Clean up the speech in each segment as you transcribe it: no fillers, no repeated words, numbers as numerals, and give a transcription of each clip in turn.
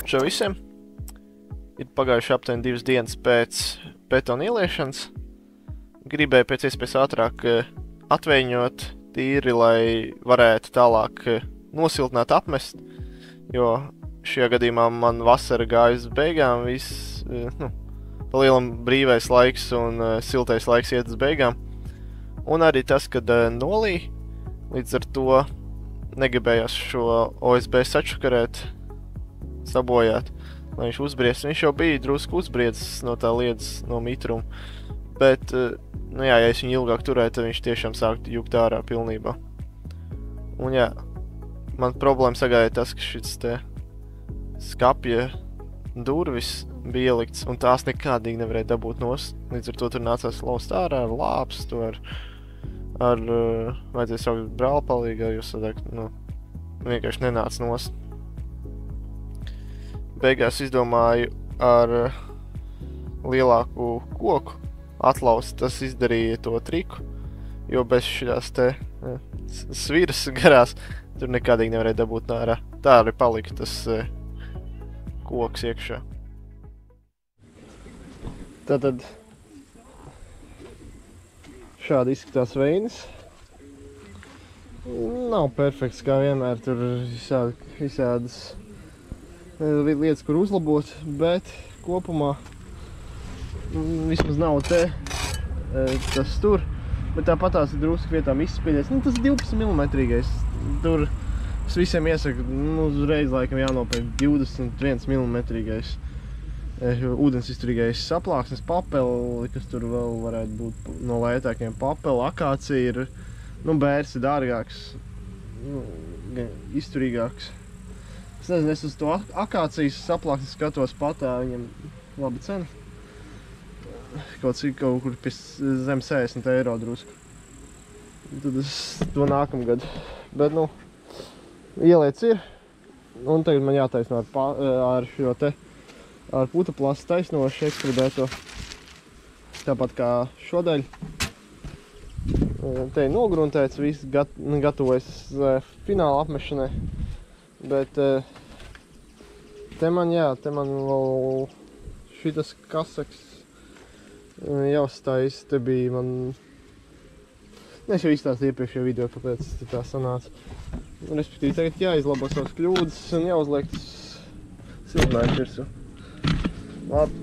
Čau visiem! Ir pagājuši aptuveni 2 dienas pēc betona ieliešanas. Gribēju pēc iespējas ātrāk atvēņot tīri, lai varētu tālāk nosiltināt, apmest, jo šajā gadījumā man vasara gāja uz beigām, viss, pa lielam brīvais laiks un siltais laiks iet uz beigām. Un arī tas, kad nolīja, līdz ar to negribējās šo OSB sačakarēt, sabojāt, lai viņš uzbriest. Viņš jau bija drusku uzbriedzis no tā liedas, no mitruma, bet, ja es viņu ilgāk turēju, tad viņš tiešām sāktu jukt ārā pilnībā. Un man problēma sagāja tas, ka šis te skapja durvis bija ielikts, un tās nekādīgi nevarēja dabūt nost. Līdz ar to tur nācās laust ārā ar lāpstu, vajadzēja saukt brāli palīgā, jo sadāk, vienkārši nenāca nost. Beigās izdomāju ar lielāku koku atlaust, tas izdarīja to triku, jo bez šīs te sviras garās tur nekādīgi nevarēja dabūt ārā. Tā arī palika tas koks iekšā. Tātad šādi izskatās veinis. Nav perfekts kā vienmēr, tur visādas lietas, kur uzlabot, bet kopumā vismaz nav tas tur, bet tāpatās ir drusku vietām izspīdēs. Tas 12 mm. Tur es visiem iesaku, uzreiz laikam jānopērk 21 mm. Ūdensizturīgais saplāksnes papeli, kas tur vēl varētu būt no lētākiem papeli. Akācija ir, bērs ir dārgāks, izturīgāks. Es nezinu, es uz to akācijas saplāksnes skatos patā, viņam laba cena. Kaut kur pie zem 60 eiro drusku. Tad es to nākamgad. Bet, ieliec ir. Un tagad man jātaisno ar šo te, ar putaplastu taisnošu ekstrudēto. Tāpat kā šodaļ. Te ir nogruntēts, viss gatavojas fināla apmešanai. Bet te man vēl šitas kaseks jāuzstājas, te bija man... Es jau izstāstu iepriekšējā video, kāpēc tā sanāca. Respektīvi, tagad jāizlabo savas kļūdas un jāuzliek siltumnājums virsū. Labi.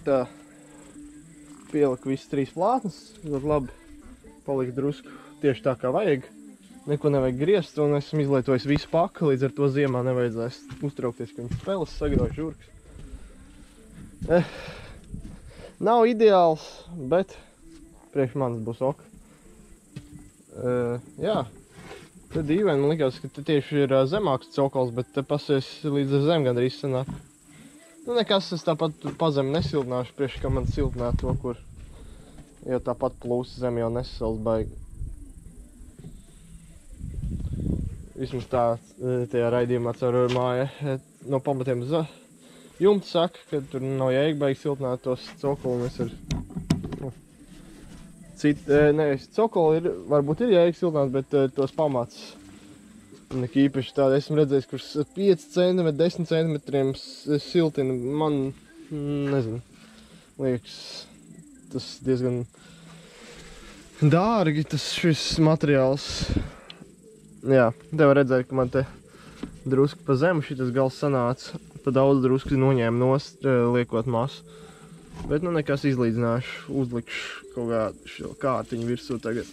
Tā, pieliku visas 3 plātnes, ļoti labi palika drusku tieši tā kā vajag. Neko nevajag griezt, un esmu izlietojis visu paka, līdz ar to ziemā nevajadzēs uztraukties, ka viņš peles sagrauj žurkas. Nav ideāls, bet priekš manis būs ok. Te dīvaini, man likās, ka te tieši ir zemāks cokols, bet te pasies līdz zem gandrīz sanāk. Nekas, es tāpat pazemi nesiltināšu, priekš kā man siltināt to, kur jau tāpat plūsa zem jau nesasals baigi. Vismaz tā tajā raidījumā caur māju no pamatiem jumta saka, ka tur nav jēga baigi siltināt tos cokoli, cokoli varbūt ir jēga siltināt, bet tos pamats Neki īpaši tādi esmu redzējis, kurš 5 cm, 10 cm siltina. Man, nezinu, liekas, tas diezgan dārgi šis materiāls. Jā, te var redzēt, ka man te drusku pa zemu šitas gals sanāca. Pa daudz drusku noņēma nost, liekot masu. Bet nu nekas izlīdzināšu, uzlikšu kaut kādu šo kārtiņu virsū tagad.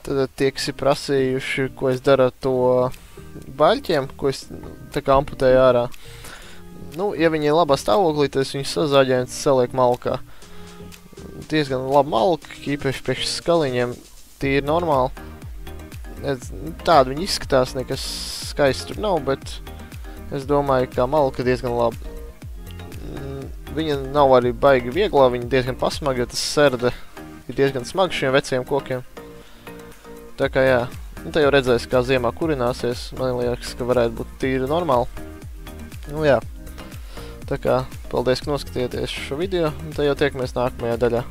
Tad tie, kas ir prasījuši, ko es daru ar to baļķiem, ko es tā kā amputēju ārā. Nu, ja viņi ir labā stāvoklī, tad es viņus sazāģēju un salieku malkā. Diezgan laba malka, īpaši priekš skaliņiem, tīri normāli. Tāda viņi izskatās, nekas skaists tur nav, bet es domāju, ka malka diezgan laba. Viņa nav arī baigi vieglā, viņa diezgan pasmaga, jo tas serda ir diezgan smags šiem veciem kokiem. Tā kā jā, te jau redzēs, kā ziemā kurināsies, man liekas, ka varētu būt tīri normāli. Nu jā, tā kā paldies, ka noskatījāties šo video, un te jau tiekamies nākamajā daļā.